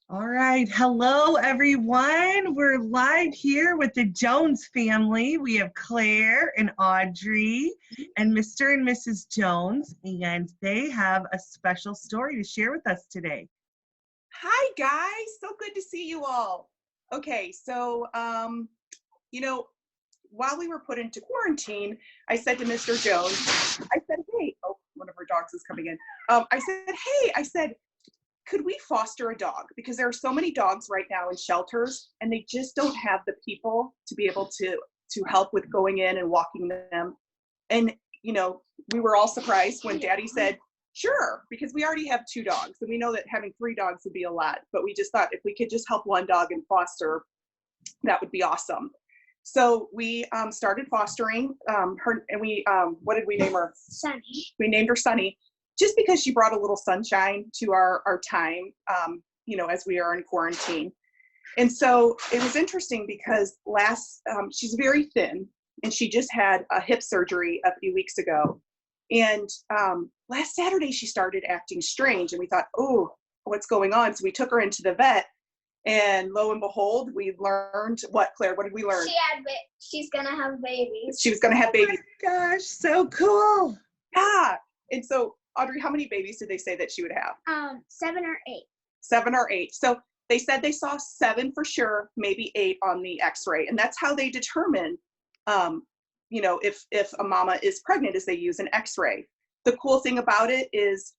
All right. Hello, everyone. We're live here with the Jones family. We have Claire and Audrey and Mr. and Mrs. Jones, and they have a special story to share with us today. Hi, guys. So good to see you all. Okay, so, while we were put into quarantine, I said to Mr. Jones, I said, hey, oh, one of our dogs is coming in. I said, could we foster a dog? Because there are so many dogs right now in shelters, and they just don't have the people to be able to help with going in and walking them. And, we were all surprised when Daddy said, sure, because we already have 2 dogs, and we know that having 3 dogs would be a lot. But we just thought if we could just help one dog and foster, that would be awesome. So we started fostering her, and what did we name her? Sonny. We named her Sonny, just because she brought a little sunshine to our time, as we are in quarantine. And so it was interesting because she's very thin, and she just had a hip surgery a few weeks ago. And last Saturday, she started acting strange, and we thought, oh, what's going on? So we took her into the vet, and lo and behold, we learned what, Claire? What did we learn? She's gonna have babies. She was going to have babies. Oh my gosh, so cool. Yeah. And so, Audrey, how many babies did they say that she would have? 7 or 8. 7 or 8. So they said they saw 7 for sure, maybe 8 on the x-ray. And that's how they determine, if a mama is pregnant, is they use an x-ray. The cool thing about it is,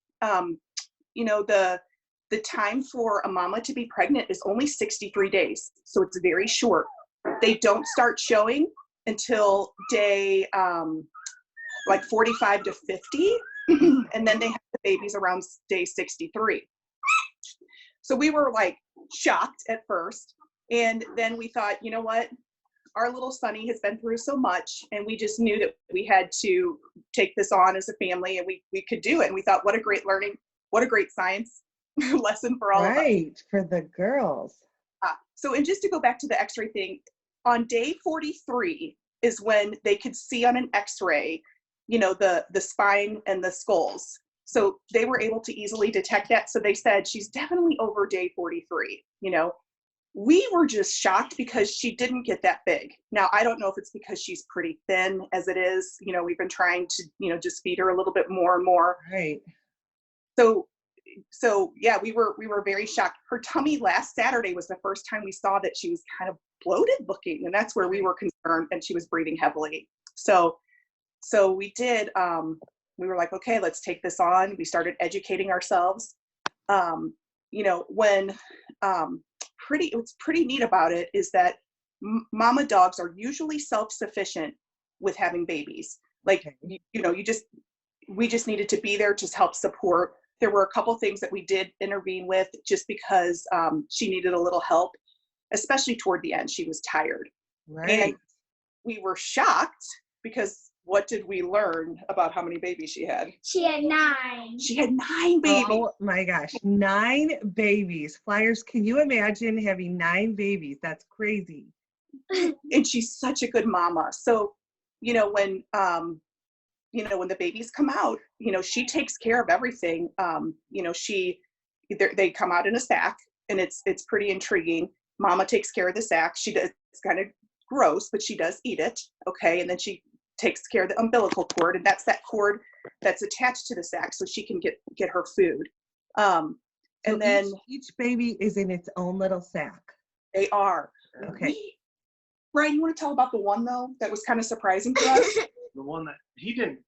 the time for a mama to be pregnant is only 63 days. So it's very short. They don't start showing until day 45 to 50. And then they have the babies around day 63. So we were like shocked at first. And then we thought, you know what? Our little Sonny has been through so much, and we just knew that we had to take this on as a family, and we could do it. And we thought, what a great learning, what a great science lesson for all of us. Right, for the girls. And just to go back to the x-ray thing, on day 43 is when they could see on an x-ray, the spine and the skulls. So they were able to easily detect that. So they said she's definitely over day 43. We were just shocked because she didn't get that big. Now, I don't know if it's because she's pretty thin as it is. We've been trying to, just feed her a little bit more and more. Right. So yeah, we were very shocked. Her tummy last Saturday was the first time we saw that she was kind of bloated looking, and that's where we were concerned, and she was breathing heavily. So we did, we were like, okay, let's take this on. We started educating ourselves. What's pretty neat about it is that mama dogs are usually self-sufficient with having babies. Like, Okay. We just needed to be there to help support. There were a couple things that we did intervene with just because she needed a little help, especially toward the end. She was tired. Right. And we were shocked because what did we learn about how many babies she had? She had 9. She had 9 babies. Oh my gosh, 9 babies. Flyers, can you imagine having 9 babies? That's crazy. And she's such a good mama. So, when the babies come out, she takes care of everything. They come out in a sack, and it's pretty intriguing. Mama takes care of the sack. It's kind of gross, but she does eat it. Okay. And then she takes care of the umbilical cord, and that's that cord that's attached to the sack so she can get her food. So then each baby is in its own little sack. They are. Okay. Brian, you want to tell about the one though that was kind of surprising to us? The one that he didn't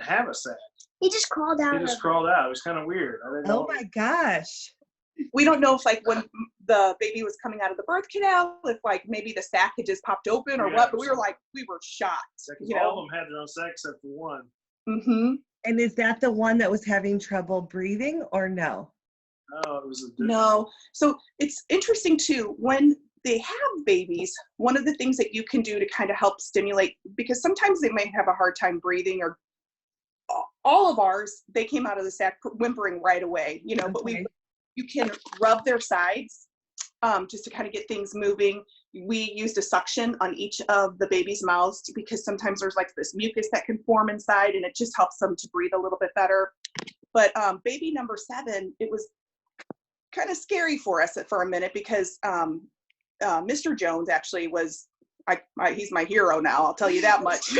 have a sack. He just crawled out. He just crawled out. It was kind of weird. I didn't know. Oh my gosh. We don't know if when the baby was coming out of the birth canal, if maybe the sack had just popped open or what, but we were shocked. All of them had their own sack except for one. Mm-hmm. And is that the one that was having trouble breathing or no? Oh, it was a different. No. So it's interesting too, when they have babies, one of the things that you can do to kind of help stimulate, because sometimes they may have a hard time breathing, or all of ours, they came out of the sack whimpering right away, but you can rub their sides just to kind of get things moving. We used a suction on each of the baby's mouths because sometimes there's this mucus that can form inside, and it just helps them to breathe a little bit better. But baby number 7, it was kind of scary for us for a minute because Mr. Jones actually was, he's my hero now, I'll tell you that much.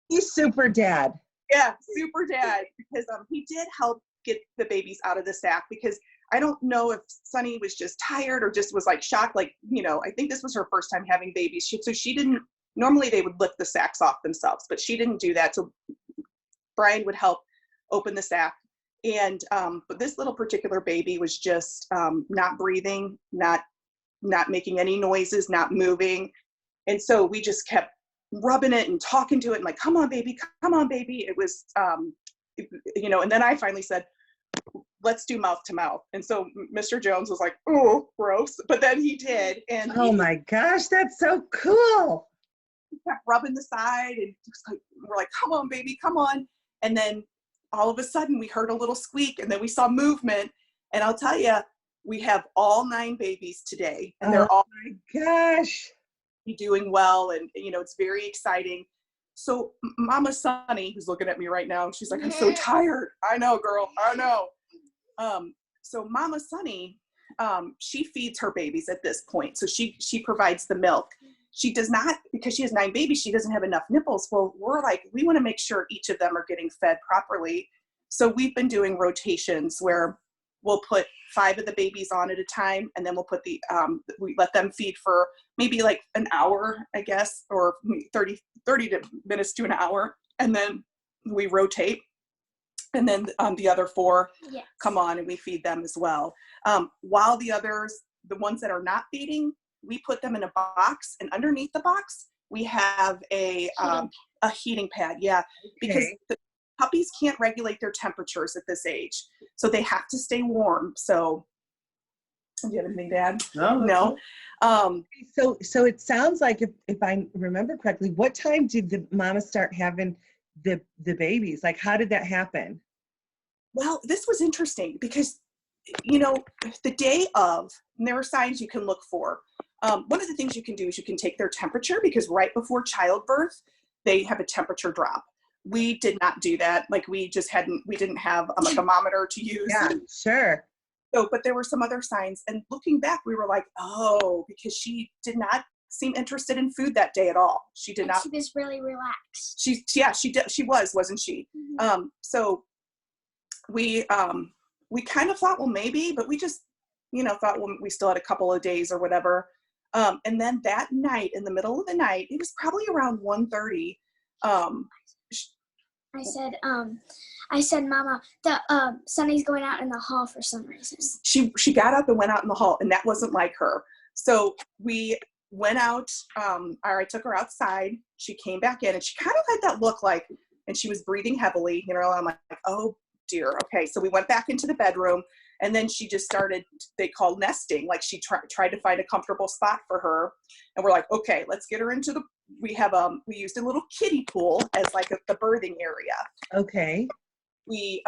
He's super dad. Yeah, super dad, because he did help get the babies out of the sack, because I don't know if Sonny was just tired or just was like shocked. Like, you know, I think this was her first time having babies. So she didn't, normally they would lift the sacks off themselves, but she didn't do that. So Brian would help open the sack. And, but this little particular baby was just not breathing, not making any noises, not moving. And so we just kept rubbing it and talking to it and like, come on, baby, come on, baby. It was, you know, and then I finally said, let's do mouth to mouth. And so Mr. Jones was like, oh, gross. But then he did. And oh my gosh, that's so cool. He kept rubbing the side and we're like, come on, baby, come on. And then all of a sudden we heard a little squeak and then we saw movement. And I'll tell you, we have all 9 babies today and they're all my gosh, doing well. And, you know, it's very exciting. So Mama Sonny, who's looking at me right now, she's like, I'm so tired. I know, girl, I know. So Mama Sonny, she feeds her babies at this point. So she provides the milk. She does not, because she has 9 babies, she doesn't have enough nipples. Well, we're like, we want to make sure each of them are getting fed properly. So we've been doing rotations where we'll put 5 of the babies on at a time, and then we'll put we let them feed for maybe like an hour, I guess, or 30 minutes to an hour. And then we rotate. And then the other 4 come on and we feed them as well. While the others, the ones that are not feeding, we put them in a box, and underneath the box, we have a heating pad. Yeah, because the puppies can't regulate their temperatures at this age. So they have to stay warm. So, do you have anything to add? No. So it sounds like, if I remember correctly, what time did the mama start having the babies? Like, how did that happen? Well, this was interesting because, you know, the day of, and there are signs you can look for. One of the things you can do is you can take their temperature, because right before childbirth, they have a temperature drop. We did not do that. Like, we didn't have a thermometer to use. Yeah, sure. So, but there were some other signs. And looking back, we were like, oh, because she did not seem interested in food that day at all. She did not. She was really relaxed. She did. She was, wasn't she? Mm-hmm. So we kind of thought, well, maybe, but we just, you know, thought, well, we still had a couple of days or whatever. And then that night, in the middle of the night, it was probably around 1:30. I said, Mama, Sonny's going out in the hall for some reason. She got up and went out in the hall, and that wasn't like her. So we went out, I took her outside. She came back in, and she kind of had that look like, and she was breathing heavily, you know, I'm like, oh dear. Okay. So we went back into the bedroom, and then she just started, they call nesting. Like, she tried to find a comfortable spot for her. And we're like, okay, let's get her into we used a little kiddie pool as like the birthing area. Okay. We,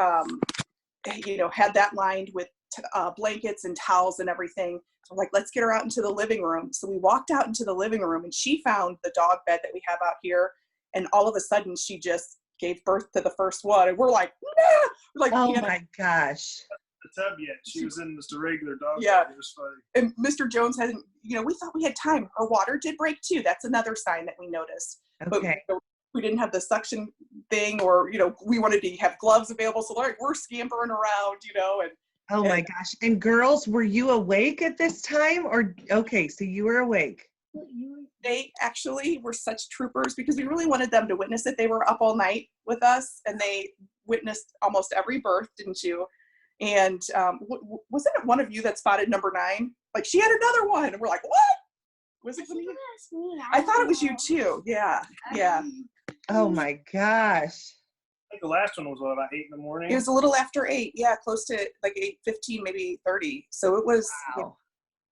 you know, had that lined with blankets and towels and everything. So we're like, let's get her out into the living room. So we walked out into the living room, and she found the dog bed that we have out here. And all of a sudden, she just gave birth to the first one. And we're like, nah! We're like, oh my gosh. The tub yet. She was in just a regular dog. Yeah. Bed. It was funny. And Mr. Jones hadn't, you know, we thought we had time. Her water did break too. That's another sign that we noticed. Okay. But we didn't have the suction thing, or, you know, we wanted to have gloves available. So like, we're scampering around, you know, and oh my gosh. And girls, were you awake at this time? Or, okay, so you were awake. They actually were such troopers, because we really wanted them to witness it. They were up all night with us, and they witnessed almost every birth, didn't you? And wasn't it one of you that spotted number 9? Like, she had another one, and we're like, what? Was it from you? I thought it was you too. Yeah, yeah. Oh my gosh. I think the last one was about 8 in the morning. It was a little after 8. Yeah, close to like 8:15, maybe 30. So it was. Wow.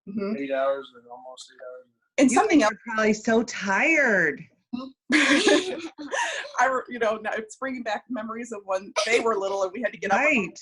Yeah. Mm-hmm. 8 hours, and almost 8 hours. And You something were else. probably so tired. You know, now it's bringing back memories of when they were little and we had to get up. Right.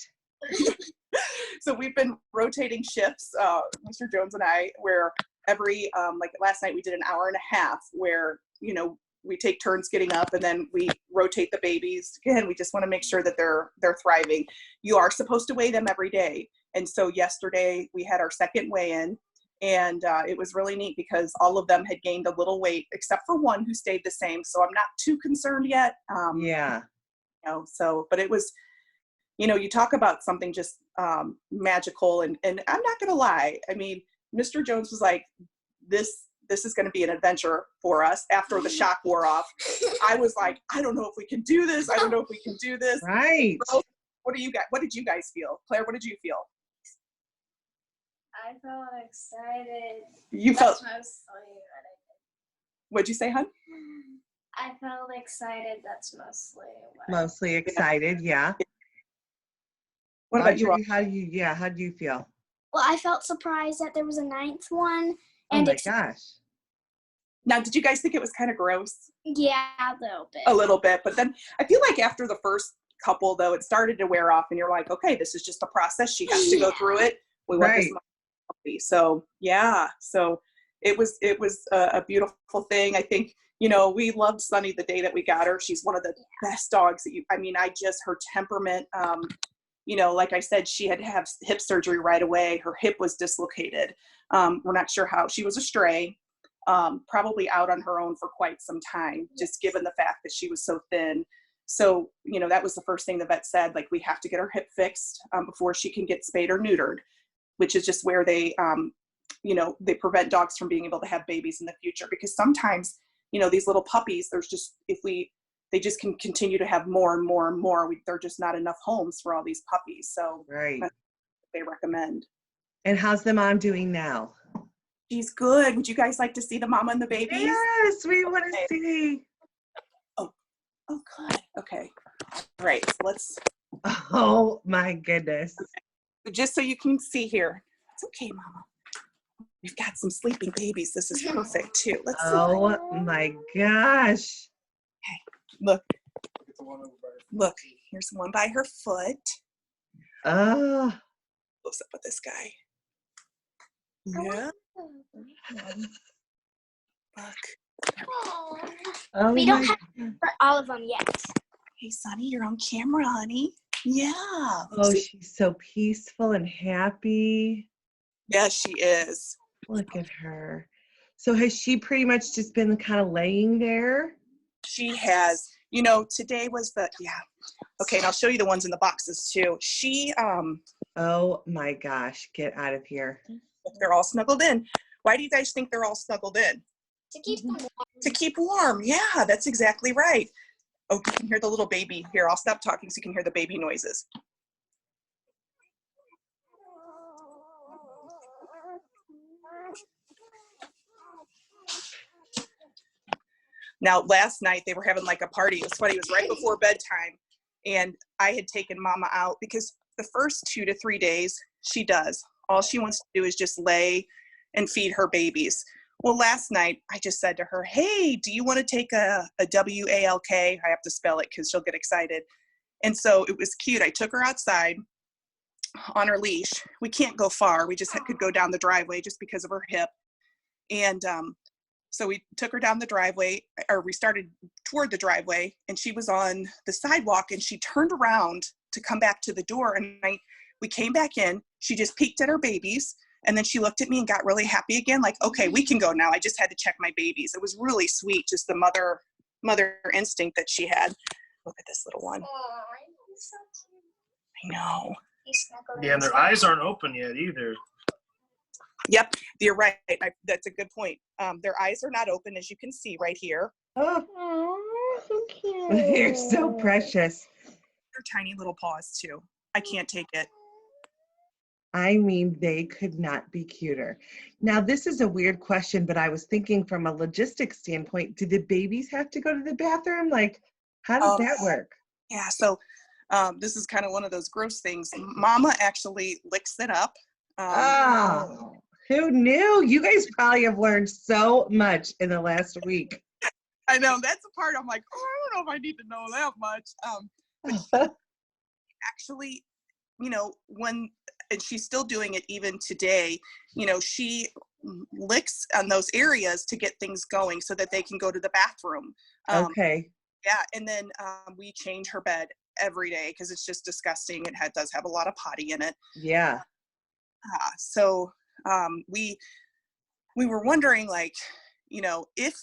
So we've been rotating shifts, Mr. Jones and I, where every, like last night we did an hour and a half where, you know, we take turns getting up, and then we rotate the babies. Again, we just want to make sure that they're thriving. You are supposed to weigh them every day. And so yesterday we had our second weigh-in, and it was really neat because all of them had gained a little weight, except for one who stayed the same. So I'm not too concerned yet. Yeah. You know, so, but it was, you know, you talk about something just magical, and I'm not going to lie. I mean, Mr. Jones was like, this is going to be an adventure for us after the shock wore off. I was like, I don't know if we can do this. I don't know if we can do this. Right. So, what did you guys feel? Claire, what did you feel? I felt excited. You felt, That's mostly what I what'd you say, hon? did. I felt excited. That's mostly what Mostly excited. Yeah. What about you? Audrey, how do you feel? Well, I felt surprised that there was a 9th one. Oh And my gosh. Now, did you guys think it was kind of gross? yeah, a little bit. A little bit, but then I feel like after the first couple, though, it started to wear off, and you're like, okay, this is just a process. She has to go through it. We want this healthy. So yeah, so it was a beautiful thing. I think, you know, we loved Sonny the day that we got her. She's one of the best dogs that her temperament, you know, like I said, she had to have hip surgery right away. Her hip was dislocated. We're not sure how. She was a stray, probably out on her own for quite some time, just given the fact that she was so thin. So, you know, that was the first thing the vet said, like, we have to get her hip fixed before she can get spayed or neutered, which is just where they, you know, they prevent dogs from being able to have babies in the future. Because sometimes, you know, these little puppies, they just can continue to have more and more and more. They're just not enough homes for all these puppies. So Right. that's what they recommend. And how's the mom doing now? She's good. Would you guys like to see the mama and the babies? Yes, we want to see. Oh, good. Okay. All right. So let's, Oh my goodness. just so you can see here. It's okay, mama. We've got some sleeping babies. This is perfect too. Let's see. Oh my gosh. Look, here's one by her foot. Oh. Close up with this guy. Yeah. Look. Oh We don't my have for all of them yet. Hey, Sonny, you're on camera, honey. Yeah. Oh, she's so peaceful and happy. Yeah, she is. Look at her. So has she pretty much just been kind of laying there? She has. You know, today was okay, and I'll show you the ones in the boxes too. She, Oh my gosh, get out of here. they're all snuggled in. Why do you guys think they're all snuggled in? To keep them warm. To keep warm. Yeah, that's exactly right. Oh, you can hear the little baby. Here, I'll stop talking so you can hear the baby noises. Now, last night they were having like a party. It was funny. It was right before bedtime, and I had taken Mama out because the first 2 to 3 days she does. All she wants to do is just lay and feed her babies. Well, last night I just said to her, hey, do you want to take a WALK? I have to spell it because she'll get excited. And so it was cute. I took her outside on her leash. We can't go far. We just could go down the driveway just because of her hip. And so we took her down the driveway, or we started toward the driveway, and she was on the sidewalk, and she turned around to come back to the door. And we came back in. She just peeked at her babies. And then she looked at me and got really happy again, like, okay, we can go now. I just had to check my babies. It was really sweet, just the mother instinct that she had. Look at this little one. Oh, he's so cute. I know. Yeah, and their eyes aren't open yet either. Yep, you're right. That's a good point. Their eyes are not open, as you can see right here. Oh, so cute. they're so precious. Their tiny little paws, too. I can't take it. I mean, they could not be cuter. Now, this is a weird question, but I was thinking from a logistics standpoint, do the babies have to go to the bathroom? Like, how does that work? Yeah, so this is kind of one of those gross things. Mama actually licks it up. Oh, who knew? You guys probably have learned so much in the last week. I know, that's the part I'm like, oh, I don't know if I need to know that much. But actually, you know, and she's still doing it even today, you know, she licks on those areas to get things going so that they can go to the bathroom. Okay. Yeah, and then we change her bed every day because it's just disgusting. It does have a lot of potty in it. Yeah. So we were wondering, like, you know, if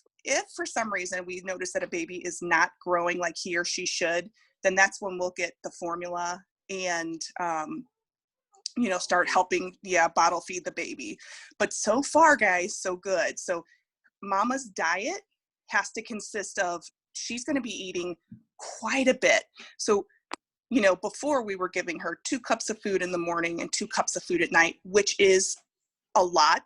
for some reason we notice that a baby is not growing like he or she should, then that's when we'll get the formula and you know, start helping, bottle feed the baby. But so far, guys, so good. So mama's diet has to consist of, she's going to be eating quite a bit. So, you know, before we were giving her 2 cups of food in the morning and 2 cups of food at night, which is a lot.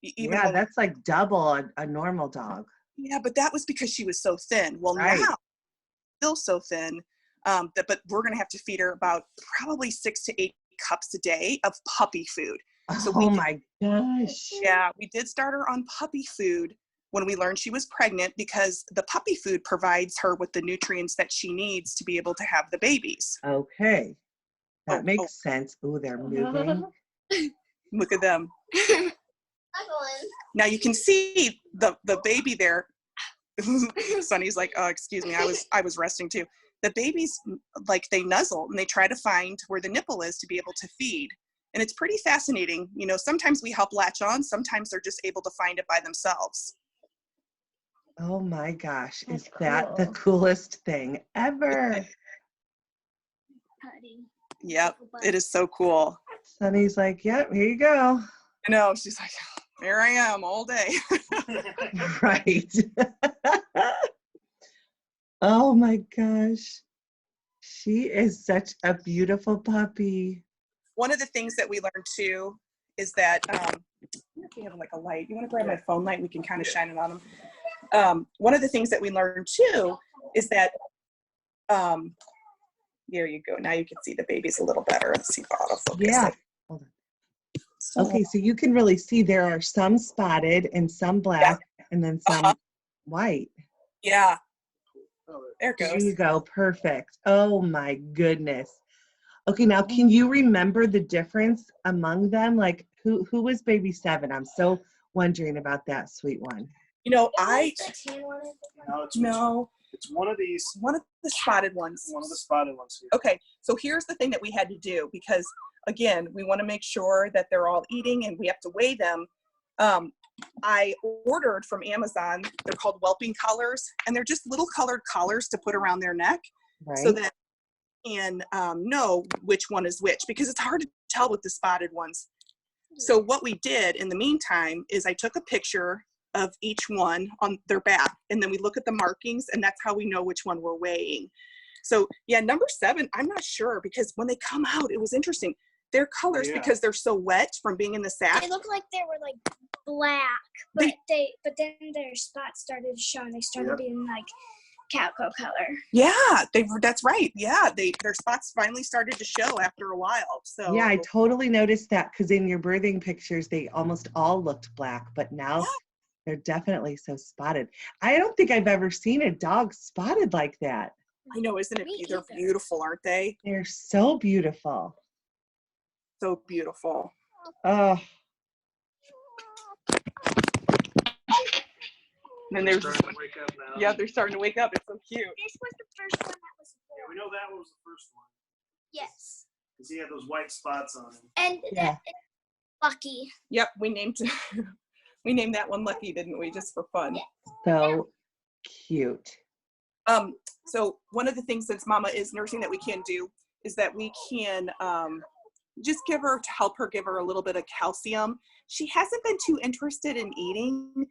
Yeah, that's like double a normal dog. Yeah, but that was because she was so thin. Well, Right. now still so thin, but we're going to have to feed her about probably 6 to 8 cups a day of puppy food. So Oh my gosh. Yeah, we did start her on puppy food when we learned she was pregnant, because the puppy food provides her with the nutrients that she needs to be able to have the babies. Okay. That makes sense. Oh, they're moving. Look at them. Now you can see the baby there. Sonny's like, oh, excuse me, I was resting too. The babies, like, they nuzzle and they try to find where the nipple is to be able to feed. And it's pretty fascinating. You know, sometimes we help latch on, sometimes they're just able to find it by themselves. Oh my gosh. That's Is that the cool. coolest thing ever? Yep, it is so cool. Sonny's like, yep, here you go. I know, she's like, here I am all day. Right. Oh my gosh. She is such a beautiful puppy. One of the things that we learned too is that, I wonder if we have like a light. You want to grab my phone light? We can kind of shine it on them. One of the things that we learned too is that, there you go. Now you can see the babies a little better. Let's see if autofocus. Yeah. Hold on. Okay, so you can really see there are some spotted and some black and then some white. Yeah. There it There goes. you go. Perfect. Oh my goodness. Okay, now can you remember the difference among them? Like who was baby 7? I'm so wondering about that sweet one. You know, No, it's one of these. one of the spotted ones. One of the spotted ones here. Okay, so here's the thing that we had to do, because again, we want to make sure that they're all eating and we have to weigh them. I ordered from Amazon, they're called whelping collars, and they're just little colored collars to put around their neck, Right. so that you can know which one is which, because it's hard to tell with the spotted ones. So what we did in the meantime is I took a picture of each one on their back, and then we look at the markings, and that's how we know which one we're weighing. So yeah, number 7, I'm not sure, because when they come out, it was interesting. Their colors, because they're so wet from being in the sack. They look like they were like black, but then their spots started to show and they started being like calico color. Yeah, that's right. Yeah, their spots finally started to show after a while. So Yeah, I totally noticed that, because in your birthing pictures, they almost all looked black, but now they're definitely so spotted. I don't think I've ever seen a dog spotted like that. I know, isn't it? They're beautiful, aren't they? They're so beautiful. So beautiful. Oh, And they're Starting to wake up now. yeah, they're starting to wake up. It's so cute. This was the first one that was Yeah, we know that was the first one. yes. Because he had those white spots on him. And Yeah. Lucky. Yep, we named that one Lucky, didn't we? Just for fun. so cute. So one of the things, since Mama is nursing, that we can do is that we can just help her give her a little bit of calcium. She hasn't been too interested in eating.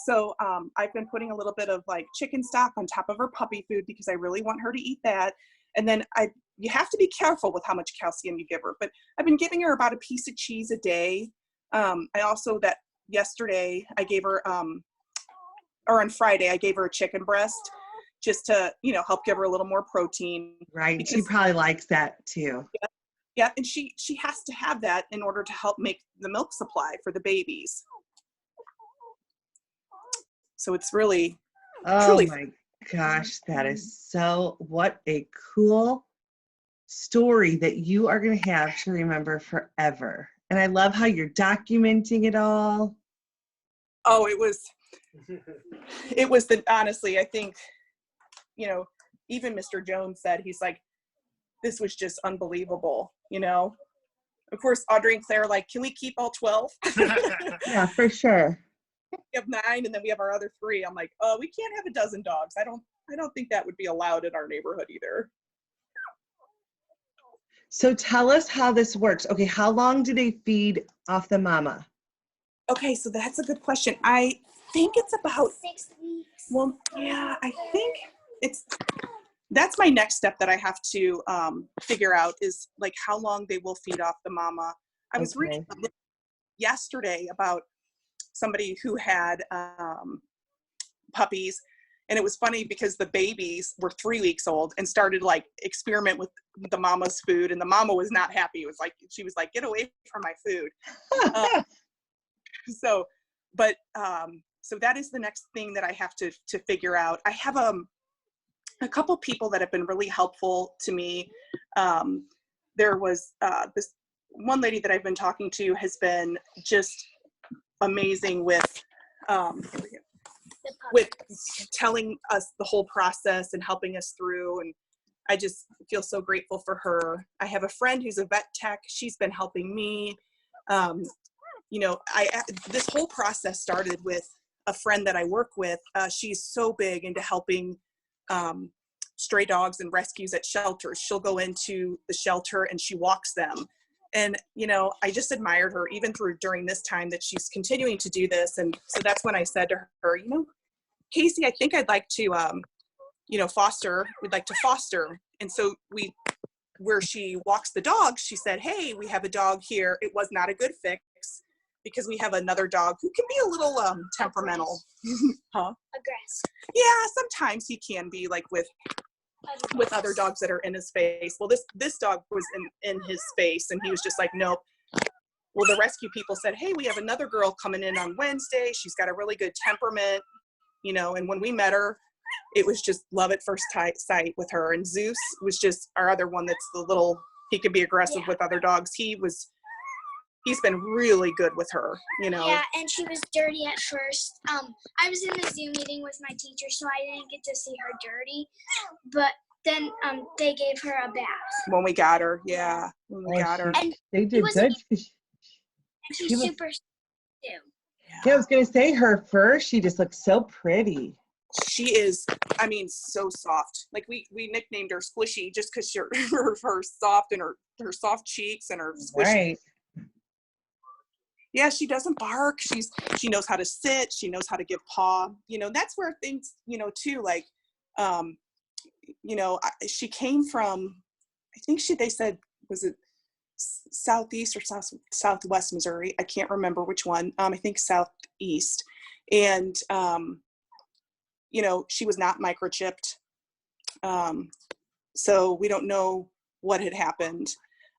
So I've been putting a little bit of like chicken stock on top of her puppy food, because I really want her to eat that. And then you have to be careful with how much calcium you give her. But I've been giving her about a piece of cheese a day. Yesterday I gave her, or on Friday, I gave her a chicken breast, just to, help give her a little more protein. Right. She probably likes that too. Yeah, and she has to have that in order to help make the milk supply for the babies. So it's really, truly. My gosh, that is what a cool story that you are going to have to remember forever. And I love how you're documenting it all. Oh, it was honestly, I think, you know, even Mr. Jones said, he's like, this was just unbelievable, you know. Of course, Audrey and Claire are like, can we keep all 12? Yeah, for sure. We have 9, and then we have our other 3. I'm like, oh, we can't have a dozen dogs. I don't think that would be allowed in our neighborhood either. So tell us how this works. Okay, how long do they feed off the mama? Okay, so that's a good question. I think it's about 6 weeks. Well, yeah, I think that's my next step that I have to figure out is like how long they will feed off the mama. I was reading yesterday about somebody who had puppies, and it was funny because the babies were 3 weeks old and started like experiment with the mama's food, and the mama was not happy. It was like, she was like, get away from my food. So that is the next thing that I have to figure out. I have a couple people that have been really helpful to me. There was this one lady that I've been talking to has been just amazing with telling us the whole process and helping us through, and I just feel so grateful for her. I have a friend who's a vet tech. She's been helping me. You know, this whole process started with a friend that I work with. She's so big into helping stray dogs and rescues at shelters. She'll go into the shelter and she walks them. And, you know, I just admired her even during this time that she's continuing to do this. And so that's when I said to her, you know, Casey, I think I'd like to, you know, we'd like to foster. And so where she walks the dogs, she said, hey, we have a dog here. It was not a good fix because we have another dog who can be a little temperamental. Huh? Aggressive. Yeah, sometimes he can be, like with other dogs that are in his space. Well, this dog was in his space, and he was just like, nope. Well, the rescue people said, hey, we have another girl coming in on Wednesday. She's got a really good temperament, you know, and when we met her, it was just love at first sight with her. And Zeus was just our other one that's he could be aggressive with other dogs. He's been really good with her, you know. Yeah, and she was dirty at first. I was in a Zoom meeting with my teacher, so I didn't get to see her dirty. But then they gave her a bath. When we got her, yeah. When we got her. And they did good. She's super too. Yeah, I was going to say her fur, she just looks so pretty. She is, I mean, so soft. Like we nicknamed her Squishy just because her soft and her soft cheeks and her squishy. Right. Yeah, she doesn't bark. She knows how to sit. She knows how to give paw. You know, that's where things, you know, too, like, you know, she came from, I think they said, was it southeast or southwest Missouri? I can't remember which one. I think southeast. And, you know, she was not microchipped. So we don't know what had happened.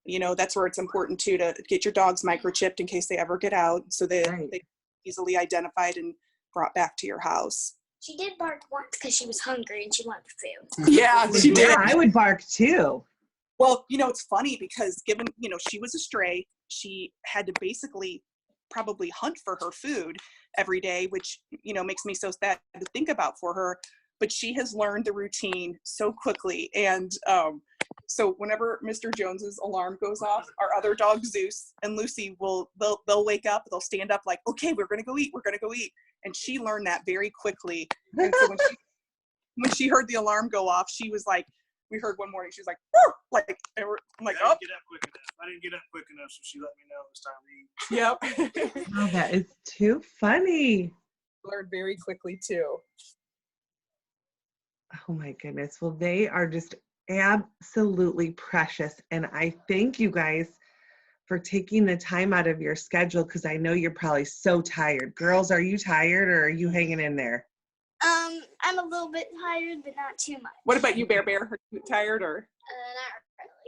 You know, that's where it's important too, to get your dogs microchipped in case they ever get out, so they easily identified and brought back to your house. She did bark once because she was hungry and she wanted food. Yeah, she did. Yeah, I would bark too. Well, you know, it's funny because given, you know, she was a stray, she had to basically probably hunt for her food every day, which, you know, makes me so sad to think about for her. But she has learned the routine so quickly. And so whenever Mr. Jones's alarm goes off, our other dog Zeus and Lucy they'll wake up, they'll stand up like, okay, we're gonna go eat. And she learned that very quickly. And so when she heard the alarm go off, she was like, we heard one morning, she was like, woo! Like, and I'm like, oh. I didn't get up quick enough, so she let me know it was time to eat. Yep. Oh, that is too funny. Learned very quickly too. Oh my goodness. Well, they are just absolutely precious. And I thank you guys for taking the time out of your schedule, because I know you're probably so tired. Girls, are you tired or are you hanging in there? I'm a little bit tired, but not too much. What about you, Bear? Are you tired or?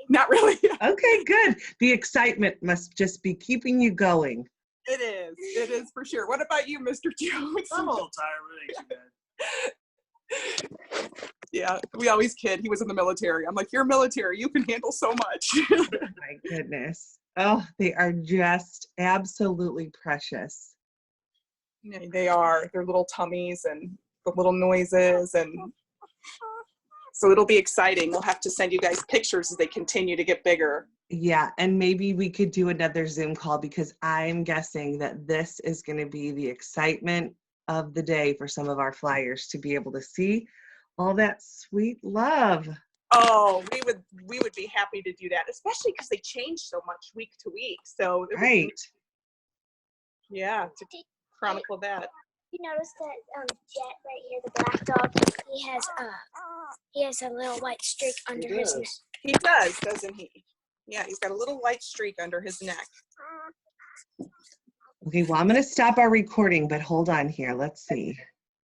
Not really. Not really. Okay, good. The excitement must just be keeping you going. It is. It is for sure. What about you, Mr. Jones? I'm a little tired, but it ain't too bad. Yeah, we always kid. He was in the military. I'm like, you're military. You can handle so much. My goodness. Oh, they are just absolutely precious. Yeah, they are. Their little tummies and the little noises, and so it'll be exciting. We'll have to send you guys pictures as they continue to get bigger. Yeah, and maybe we could do another Zoom call because I'm guessing that this is going to be the excitement of the day for some of our flyers to be able to see all that sweet love. Oh, we would be happy to do that, especially because they change so much week to week. So it would Right. be, yeah, to chronicle that. You notice that Jet right here, the black dog, he has a little white streak under his neck. He does, doesn't he? Yeah, he's got a little white streak under his neck. Okay, well, I'm going to stop our recording, but hold on here. Let's see.